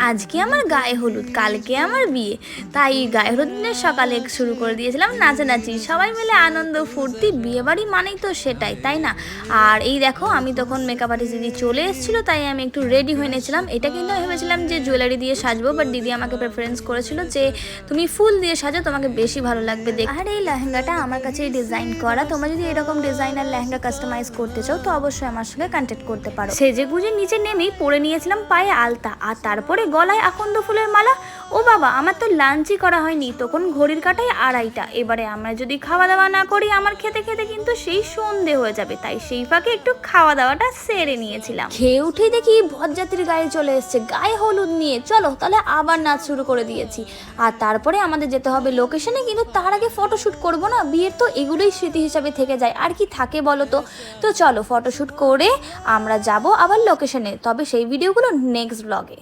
আজকে আমার গায়ে হলুদ, কালকে আমার বিয়ে, তাই গায়ে হলুদ দিনের সকালে শুরু করে দিয়েছিলাম নাচানাচি। সবাই মিলে আনন্দ ফুর্তি, বিয়ে বাড়ি মানেই তো সেটাই, তাই না? আর এই দেখো, আমি তখন মেকআপ আর্টিস্ট দিদি চলে এসেছিলো, তাই আমি একটু রেডি হয়ে নিয়েছিলাম। এটা কিন্তু আমি ভেবেছিলাম যে জুয়েলারি দিয়ে সাজবো, বাট দিদি আমাকে প্রেফারেন্স করেছিল যে তুমি ফুল দিয়ে সাজো, তোমাকে বেশি ভালো লাগবে দেখ। আর এই লেহেঙ্গাটা আমার কাছে ডিজাইন করা। তোমরা যদি এরকম ডিজাইনার লেহেঙ্গা কাস্টমাইজ করতে চাও তো অবশ্যই আমার সঙ্গে কন্ট্যাক্ট করতে পারো। সেজে গুজে নিচে নেমেই পরে নিয়েছিলাম পায়ে আলতা, আর তারপরে গলায় আকন্দ ফুলের মালা। ও বাবা, আমার তো লাঞ্চই করা হয়নি, তখন ঘড়ির কাঁটায় 2:30। এবারে আমরা যদি খাওয়া দাওয়া না করি আমার খেতে খেতে কিন্তু সেই সন্ধে হয়ে যাবে, তাই সেই ফাঁকে একটু খাওয়া দাওয়াটা সেরে নিয়েছিলাম। খেয়ে উঠেই দেখি বরযাত্রীর গায়ে চলে এসছে গায়ে হলুদ নিয়ে। চলো তাহলে আবার নাচ শুরু করে দিয়েছি। আর তারপরে আমাদের যেতে হবে লোকেশনে, কিন্তু তার আগে ফটোশ্যুট করবো না? বিয়ের তো এগুলোই স্মৃতি হিসাবে থেকে যায়, আর কি থাকে বলো তো। তো চলো ফটোশ্যুট করে আমরা যাব আবার লোকেশনে, তবে সেই ভিডিওগুলো নেক্সট ব্লগে।